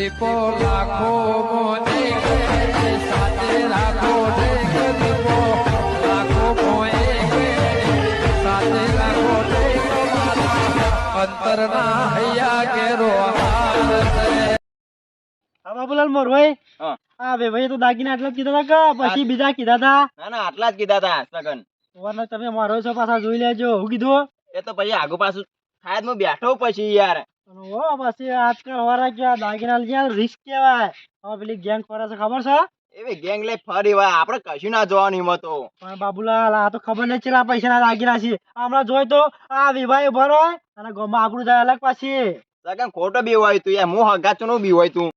દીપો લાખો મોને સાથે રાખો દીપો લાખો મોએ સાથે રાખો અંતરના હૈયા કેરો હા બાબુલાલ મોરભાઈ હા. હા ભાઈ તો દાગીના આટલા જ કીધા હતા કે પછી બીજા કીધા હતા? ના આટલા જ કીધા હતા સગન. વરના તમે મારો છો પાછા જોઈ લેજો. હું કીધું? એ તો પછી આગુ પાછું થાય જ હું બેઠો પછી યાર. ઓ પછી આજકાલ વાળા કે દાગીના લઈ રિસ્ક કહેવાય. હવે પેલી ગેંગ કરે છે ખબર છે? એવી ગેંગ લઈ ફરી વાર આપણે કશું ના જોવાની હિંમત તો. પણ બાબુલાલ આ તો ખબર નહીં ચેલા પૈસાના દાગીના છે. હમણાં જોઈ તો આ વિભાઈ ઉભા રહો અને ગોમાં આપણું જાય અલગ પાછી. સગન ખોટો બી હોય તું યાર, હું હગાચો નું બી હોય તું.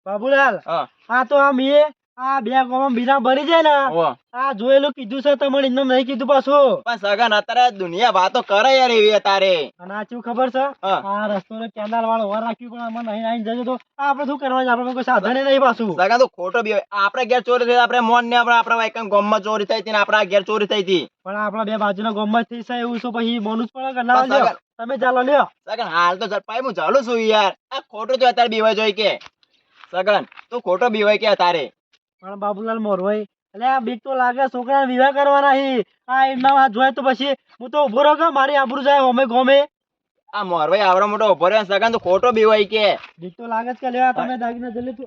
બાબુલાલ હા. આ તો આમ એ આ બે ગોમાં બીજા ભરી જાય ને હો. આ જોયેલું કીધું છે તમને એમને નહીં કીધું પાછું. પણ સગન અત્યારે દુનિયા વાતો કરે યાર એવી અત્યારે. અને આ શું ખબર છે? હા. આ રસ્તો કેનાલ વાળો વાર રાખ્યું પણ આમાં નહીં આવીને જજો તો આપણે શું કરવાનું? આપણે કોઈ સાધન નહીં પાછું. સગન તો ખોટો બી હોય. આપણે ઘેર ચોરી થઈ આપણે મોન ને આપણા વાયકન ગામમાં ચોરી થઈ હતી ને આપણા ઘેર ચોરી થઈ હતી. પણ આપણા બે બાજુના ગામમાં થઈ છે એવું શું પછી બોનસ પણ કે ના બસ લ્યો આગળ. તમે ચાલો લ્યો. સગન હાલ તો ઝડપાઈ હું ચાલુ છું યાર. આ ખોટો તો અત્યારે બીવાય જોઈ કે સગન તું ખોટો બીવાય કે તારે. પણ બાબુલાલ મોરભાઈ એટલે આ બીક તો લાગે છોકરાને વિવાહ કરવાના હી. આ એમના વાત જોય તો પછી હું તો ઉભો રહો કે મારી આબરૂ જાય હોમે ગોમે. આ મોરભાઈ આવડો મોટો ઉભો રહ્યો ને સગન તો ખોટો બીવાય કે. બીક તો લાગે જ કે લેવા તમે દાગીના જલ્દી તો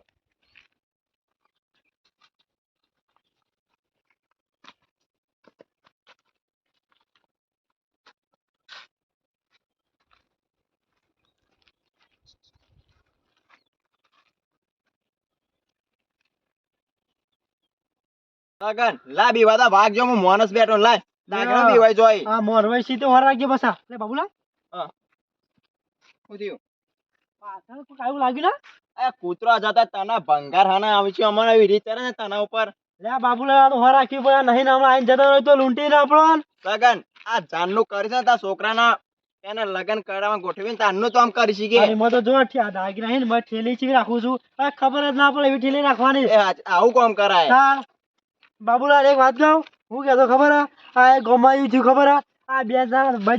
સગન લા બીવાતા ભાગ જો હું માણસ બેઠો લા દાગણા બીવાય જોઈ. આ મોરભાઈ સીધો હોર રાખજો બસા. લે બાબુલાલ શું થયું? પાછળ તો કાયું લાગ્યું ને? આ કૂતરો જતા તને ભંગાર હાને આવી છે અમારે એવી રીતે ને તના ઉપર. લે આ બાબુલાલ આ તો હોર રાખ્યું પણ નહીં ને હમણાં આઈને જતો રહ્યો તો લૂંટી ને આપણો. સગન આ જાનનું કરી છે ને તારા છોકરાના એને લગન કરાવવા ગોઠવીને તારનું તો આમ કરી શીખે. અરે મેં તો જો દાગીના હે ને મેં ઠેલી ચીવી રાખું છું. આ ખબર જ ના પડે એવી ઠેલી રાખવાની. એ આવું કોમ કરાય. તાર બાબુલાલ એક વાત કહું? હું કહેતો ખબર હે? આ એક ગામમાં એવું થયું ખબર હે? આ બે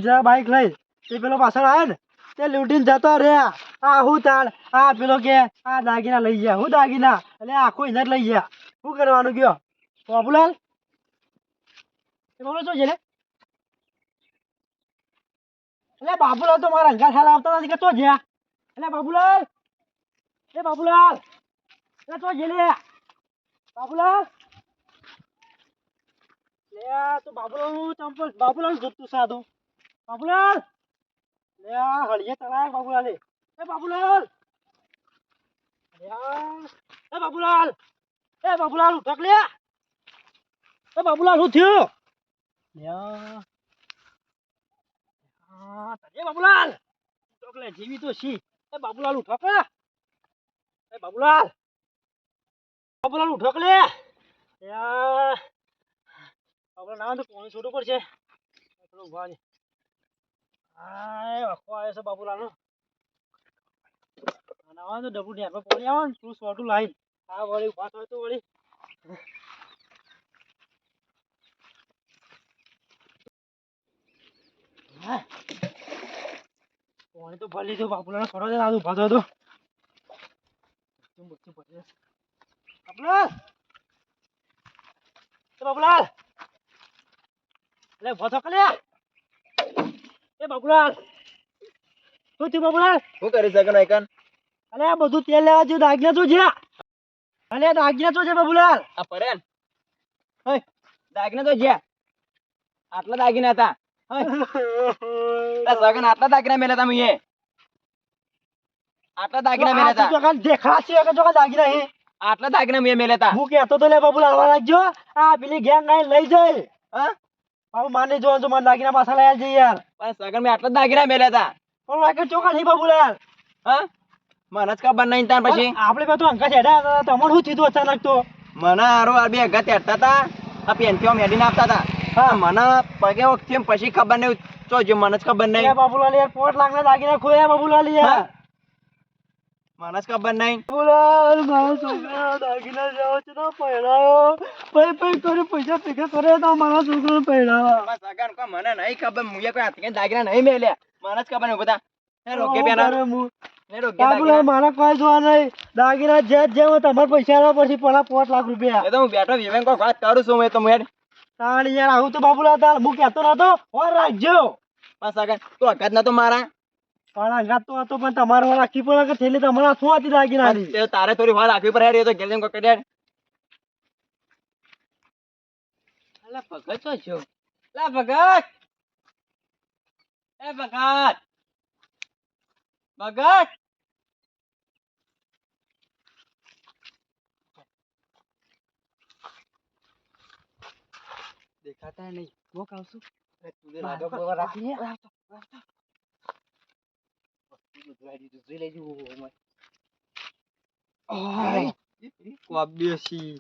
જણા બાઈક લઈ તે પેલો પાછળ આવ્યો ને તે લૂંટીને જતો રહ્યા. આ હું તાર આ પેલો કે આ દાગીના લઈ ગયા. હું દાગીના એટલે આખું ઇધર લઈ ગયા. શું કરવાનું કયો બાબુલાલ? એ બાબુલાલ શું છે લે? એટલે બાબુલાલ તો મારા અંગાર હાલ આવતા નથી કે તો જ્યાં. એટલે બાબુલાલ એ બાબુલાલ એટલે તો જે લે બાબુલાલ. લે આ તો બાબુલાલ નું ચંપલ બાબુલાલ જોતું સાદું. બાબુલાલ લે આ હળિયે તળાય બાબુલાલ. એ બાબુલાલ લે એ બાબુલાલ. એ બાબુલાલ ઉઠક લે. એ બાબુલાલ શું થયું? લે એ બાબુલાલ ઉઠક લે જીવી તો છી. એ બાબુલાલ ઉઠક લે. એ બાબુલાલ બાબુલાલ ઉઠક લે. બાબુલાલ ના તો કોણ છોટું પડશે. આવે છે બાબુલાલ નો નાવા તો ડબુ નેર પાણી આવે ને તું સોટું લાવી આ વળી ઉભા થાય તો વળી પાણી તો ભરી લીધું. બાબુલાલ છોડો છે ઉભા થયો તો બાબુલાલ બાબુલાલ એટલે ઉભા થો લે. એ બાબુલાલ શું થયું બાબુલાલ? શું કરી સગન આઈકન? અલે આ બધું તેલ લેવા જેવું દાગીના શું છે? અલે દાગીના શું છે બાબુલાલ? આ પરેન હે દાગીના તો જ્યા આટલા દાગીના હતા. સગન આટલા દાગીના મેલ્યા હતા મુએ. આટલા દાગીના મેલ્યા હતા. ચોકા દેખાશે કે ચોકા દાગીના હે? આટલા દાગીના મેં મેલ્યા હતા. હું કહેતો તો લે બાબુલાલ વાળા રાખજો આ પેલી ગેંગ આઈ લઈ જાય. હા બાબુ માને જો તો મને દાગીના પાછા લઈ જઈએ યાર. પણ સગન મેં આટલા દાગીના મેલ્યા હતા. પણ વાકે ચોકા નહીં બાબુલાલ. હા મને જ ખબર નહીં તાર પછી. આપણે બે તો અંકા છેડા હતા તમને શું થયું અચાનક તો? મને હારો આ બે હગા તેડતા હતા. આ પેન્થીઓ મેડીને આપતા હતા. હા મને પગે વખતે પછી ખબર નહીં તો જો મને જ ખબર નહીં. બાબુલાલ યાર 5 લાખના દાગીના ખોયા બાબુલાલ યાર. મને જ ખબર નહીં. બાબુલાલ મારા છોકરા દાગીના જાવ છે તો પહેરાયો પૈ કરી પૈસા ભેગા કરે તો મારા છોકરાને પહેરાવા. સગન કો મને નહીં ખબર મુએ કોઈ હાથે દાગીના નહીં મેલ્યા. મને જ ખબર નહીં બધા. હે રોકે પેલા ને રોગ્યા બાબુલાલ દાગીના. મારા કોઈ જોવા નહીં દાગીના જે હોય તમારે પૈસા આલવા પડશે પેલા 5 લાખ રૂપિયા એ તો હું બેઠો વિવેક કોક વાત કરું છું મેં તો યાર. તાણ યાર આવું તો બાબુલાલ તાર હું કહેતો નતો ઓર રાખજો પાછા આગળ તું હકાત ના તો મારા. પણ અંગાત તો હતો પણ તમારે વાર રાખવી પડે કે થેલી તમારા હાથમાં હતી દાગીનાની તે તારે થોડી વાર રાખવી પડે યાર, એ તો ઘેર જઈને કોક કરી યાર. અલા ભગત તો છો. લા ભગત. એ ભગત. ભગત. દેખાતા નહીં. કોક આવશું. અરે તું લે લાડો બોલવા રાખી હે. જોઈ લેજો ઓય. ઓય. કોબીસી.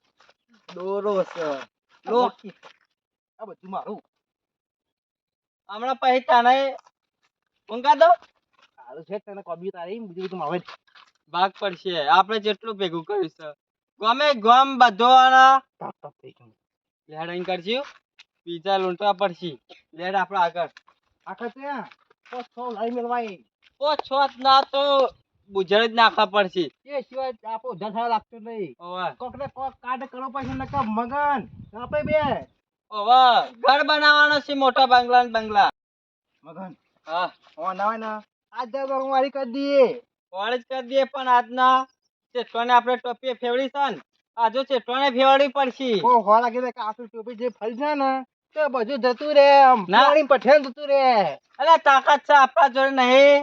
દોરો છે. લો. આ બધું મારું. હમણાં પછી તને ઊંઘા દો. સારું છે તને કોબી તારી બીજું બધું માવે. ભાગ પડશે આપણે જેટલું ભેગું કર્યું છે ગમે ગમ બધો લેડ અહીં કરશું બીજા લૂંટવા પડશે. લેડ આપણે આગળ આખા ત્યાં તો લાઈ મેલવાય ઓ છોત ના તો બુજળ જ નાખવા પડશે. એ સિવાય આપો જથા લાગતો નહીં ઓવા કોક ને કોક કાઢ કરો પછી નકા મગન આપે બે ઓવા ઘર બનાવવાનો છે મોટા બંગલા ને બંગલા. મગન હા ઓ ના ના આજ તો હું વારી કરી દઈએ વાળી જ કરી દઈએ પણ આજના ચેટવાને આપણે ટોપી ફેવડી છે ને આજુ ચેટવાને ફેવડી પડશે. ઓ હો લાગે છે કે આટલું ટોપી જે ફરી છે ને તે બધું જતું રે આમ ના. પાણી પઠેલ જતું રે અલે તાકાત છે આપણા જોડે નહીં.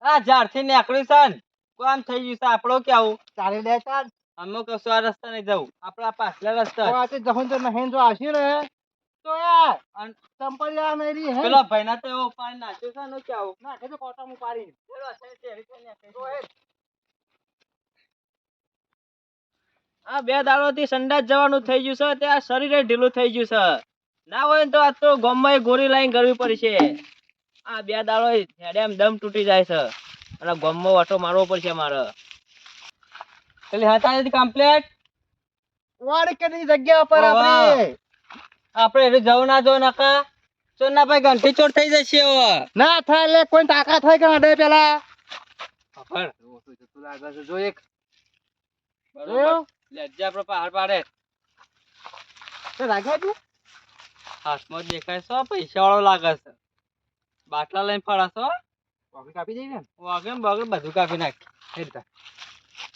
આ ઝાડથી નીકળ્યું છે ને કોમ થઈ ગયું છે આપણો કેવું ચાલી લે ચાલ અમુક કશું આ રસ્તા નહીં જવું આપણા પાછલા રસ્તા તો આ તે જહન તો નહીં જો આવશે ને તો યાર ચંપલ લેવા નહીં રહી હે પેલા ભાઈના તો એવો પાણી નાખ્યું છે ને કેવું ના કે તો કોટા મુ પાડી ચલો અત્યારે શેરી થઈને નીકળી તો જઈએ. એ આ 2 દાડોથી સંડાસ જવાનું થઈ ગયું છે ત્યાં શરીરે ઢીલું થઈ ગયું છે. ના હોય ને તો આ તો ગોમમાં ગોળી લાઈન કરવી પડશે. આ 2 દાડો હેડે એમ દમ તૂટી જાય છે અને ગોમમાં ઓટો મારવો પડશે મારે. પેલી હતા કમ્પ્લેટ વાડી કેટલી જગ્યા પર ઓ વાહ. આપણે આપણે એટલે જવું ના જો નકા ચોરના ભાઈ ઘંટી ચોર થઈ જશે હવે. ના થાય એટલે કોઈ તાકાત થાય કે અડે પેલા ખબર જતું લાગે છે જો એક બરોબર લેજે આપણે પહાડ પાડે તે રાખ્યા તું હાથમાં દેખાય છે પૈસા વાળો લાગે છે. બાટલા લઈને ફરાશો કોફી કાપી દઈ ને વાગે બગે બધું કાપી નાખ.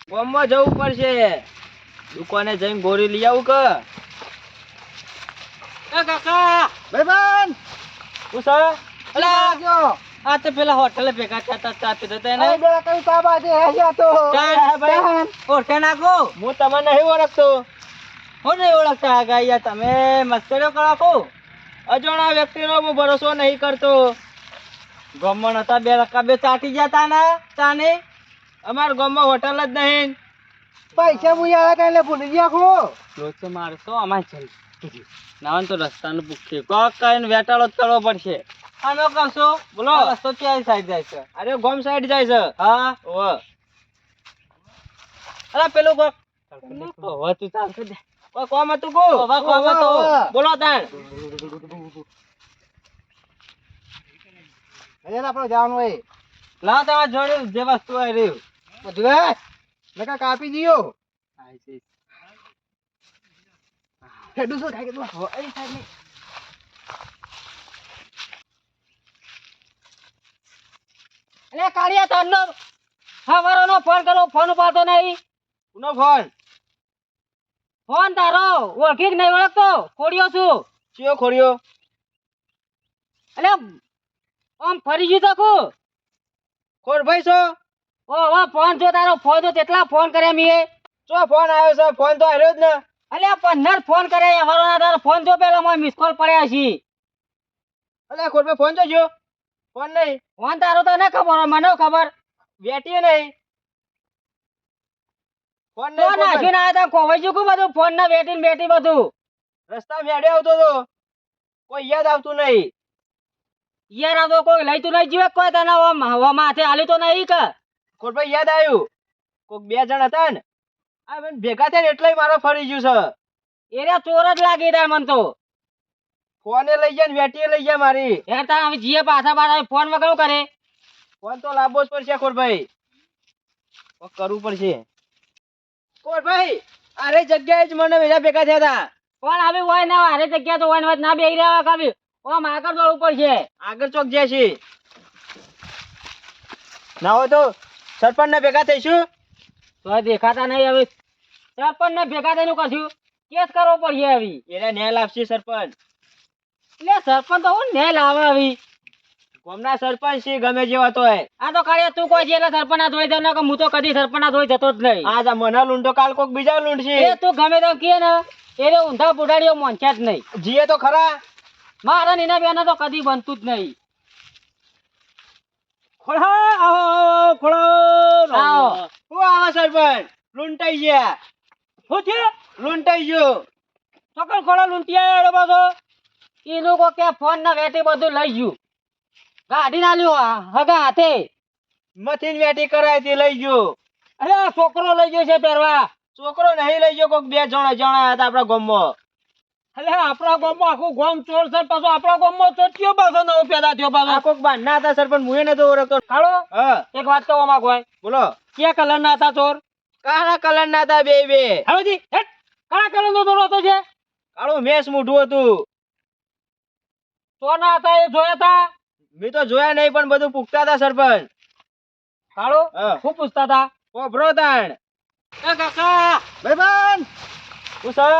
ગામમાં જવું પડશે દુકાને જઈને ગોળી લઈ આવું કે એ કાકા ભાઈબંધ હું સર અલા આવજો આ તો પેલા હોટલે ભેગા થતા ચા પીધા હતા એને અરે બેટા કઈ સાબા છે હે તો ચા ભાઈ ઓળખે નાખો હું તમને નહીં ઓળખતો. હું નહીં ઓળખતા આગા યાર તમે મસ્કરીઓ કરો અજાણા વ્યક્તિનો હું ભરોસો નહીં કરતો. ગામમાં નતા 2 રકા 2 ચાટી જતા ને ચાને અમારા ગામમાં હોટલ જ નહીં. પૈસા મુ યાર કાલે ભૂલી ગયા ખો લોચો મારશો અમાર ચલ નાવન તો રસ્તાનું પૂછે કોક કઈને વેટાળો જ કરવો પડશે. આનો કશો બોલો રસ્તો ક્યાં સાઈડ જાય છે? અરે ગોમ સાઈડ જાય છે. હા ઓ અરે પેલું કોક હવે તું ચાલ કર દે કોઈ કોમ હતું કો હવે કોમ હતો બોલો તાણ અરે આપણે જવાનું હોય લાવ તમારે જોડે જે વસ્તુ આવી રહ્યું બધું હે નકા કાપી દિયો હેડું શું થાય કે તું એ સાઈડ ની એટલે કાળિયા તારનો હવારોનો ફોન કરો ફોન ઉપાડતો નહીં. કોનો ફોન ફોન તારો ઓળખી જ નહીં ઓળખતો ખોડિયો છું. ચિયો ખોર્યો એટલે આમ ફરી ગયું તકું ખોર ભાઈ છો ઓ વાહ ફોન જો તારો ફોન જો કેટલા ફોન કર્યા મીએ ચો ફોન આવ્યો છે ફોન તો આવ્યો જ ને એટલે 15 ફોન કર્યા હવારોના તારો ફોન જો પેલા મોય મિસ કોલ પડ્યા છે. અલે ખોર ભાઈ ફોન જોજો ફોન નહીં ફોન તારો તો ન ખબર હોય, મને ખબર બેટીએ નહીં ફોન તો નહીં નાખીને આયા તા ખોવાઈ ગયું કે બધું ફોન ના બેટી ને બેટી બધું રસ્તા મેડે આવતો તો કોઈ યાદ આવતું નહીં. યાર આ તો કોઈ લઈ તું નહીં જીવે કોઈ તને હવા માથે હાલી તો નહીં કે ખોર ભાઈ યાદ આવ્યું કોક 2 જણ હતા ને આ બેન ભેગા થયા ને એટલે મારો ફરી ગયું છે. એરિયા ચોર જ લાગી તાર મન તો ફોને લઈ ગયા ને વેટીએ લઈ ગયા મારી યાર તાર હવે જીએ પાછા પાછા ફોન વગર શું કરે ફોન તો લાવવો જ પડશે ખોર ભાઈ કોક કરવું પડશે. કોટભાઈ અરે જગ્યાએ જ મને વેલા ભેગા થયા હતા. કોણ આવી હોય ને હારે જગ્યા તો હોય ને ના બેહી રહ્યા કાવી ઓમ આગળ દોડવું પડશે. આગળ ચોક જાય છે. ના હોય તો સરપંચ ને ભેગા થઈશું. તો દેખાતા નહીં હવે સરપંચ ને ભેગા થઈને કશું કેસ કરવો પડશે આવી. એને ન્યાય લાવશે સરપંચ. એટલે સરપંચ તો હું ને લાવે આવી. ગામના સરપંચ છે ગમે જેવા તો હોય. આ તો કાળિયા તું કોઈ છે એટલે સરપંચ ના ધોઈ દે ને કે હું તો કદી સરપંચ ના ધોઈ જતો જ નહીં. આજ આ મને લૂંટો કાલ કોક બીજા લૂંટશે. એ તું ગમે તો કે ને એને ઊંધા બુઢાડીઓ મોંચ્યા જ નહીં. જીએ તો ખરા. મારા નીના બેના તો કદી બનતું જ નહીં. ખોળા આવો ખોળો આવો. હું આવા સરપંચ લૂંટાઈ ગયા. શું છે લૂંટાઈ ગયો. ચોકડ ખોળા લૂંટિયા એનો પાછો એ લોકો કે ફોન ના વેટી બધું લઈ ગયું. ગાડી ના લ્યો હગા હાથે. મથીન વેટી કરાય તે લઈ ગયો. અરે આ છોકરો લઈ ગયો છે પહેરવા. છોકરો નહીં લઈ ગયો. કોક બે જણા હતા આપણા ગામમાં. અરે આપણા ગામમાં આખું ગામ ચોર છે પાછો આપણા ગામમાં ચોર કયો પાછો નવો પેદા થયો આ પાછો. કોક બારના હતા સરપંચ હું એને તો ઓળખતો. હાલો હા એક વાત કહો માં કોઈ બોલો. કયા કલર ના હતા ચોર? કાળા કલર ના હતા બે બે. હવેજી હેટ કયા કલર નો દોરો હતો છે? કાળું મેસ મોઢું હતું. ચોર ના હતા એ જોયા હતા? મેં તો જોયા નહીં પણ બધું પૂછતા હતા સરપંચ. હાલો હા શું પૂછતા હતા? કોભરો તાણ. એ કાકા ભાઈબંધ હું સર.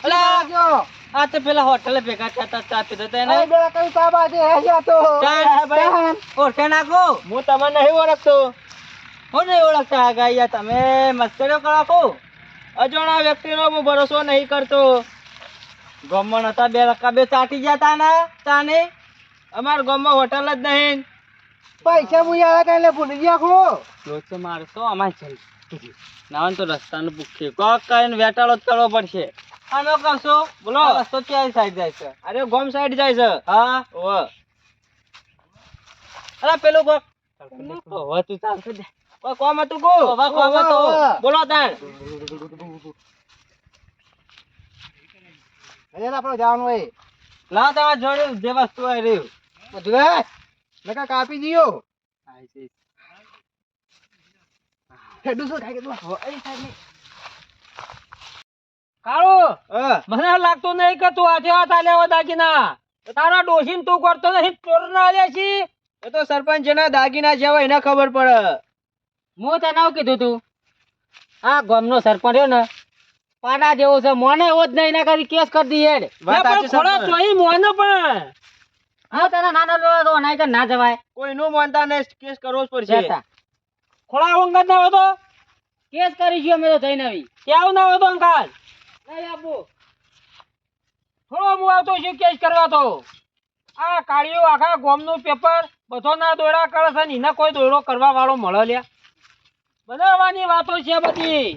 અલા આ તો પેલા હોટલે ભેગા થયા હતા ચા પીધા હતા એને. ચા ભાઈ ઓળખે નાખો. હું તમને નહીં ઓળખતો. હું નહીં ઓળખતા ગાયા તમે મસ્કરીઓ કરો છો. અજાણા વ્યક્તિનો હું ભરોસો નહીં કરતો. ગમન હતા બે રકા બે ચાટી ગયા તા ને તાને અમારા ગામમાં હોટલ જ નહીં. પૈસા મુયા એટલે ભૂલી ગયા ખો. લોચો મારતો અમાર ચલ નાવન તો રસ્તાનું પૂછે કોક કઈને વેટાળો જ કરવો પડશે. અમે કશો બોલો. આ રસ્તો ક્યાં સાઈડ જાય છે? અરે ગામ સાઈડ જાય છે. હા ઓવે. અરે પેલું કોક હવે તું ચાલશે દે. કોઈ કોમ હતું કો. હવે કોમ હતો. બોલો તાણ. આપણે જવાનું હોય લાવ તમારા જોડે જે વસ્તુ આવી રહ્યું બધું મેં કાપી દીયો. કાળો હા મને લાગતું નહીં કે તું હાથે હાથ આલ્યા દાગીના તારા ડોશીને તું કરતો નહીં ચોર ના આલ્યા છી. એ તો સરપંચ જેના દાગીના જેવા એને ખબર પડે. હું તને આવું કીધું તું આ ગામનો સરપંચ રહ્યો ને પાડા જેવો છે મોને એવો જ નહીં ના કરી કેસ કરી દી હેડ. વાત સાચી સરપંચ. મોને પણ હું તને નાનો લોડો તો નહીં કે ના જવાય. કોઈનું માનતા નહીં કેસ કરવો જ પડશે. જતા ખોળા વંગત ના હોય તો કેસ કરીશું અમે તો જઈને આવી કેવું ના હોય તો અંકાલ નહીં આપો થોડો હું આવતો છું કેસ કરવા તો આ કાળિયો આખા ગામનું પેપર બધો ના દોડા કરે છે ને એને કોઈ દોડો કરવા વાળો મળે લ્યા બનાવવાની વાતો છે બધી.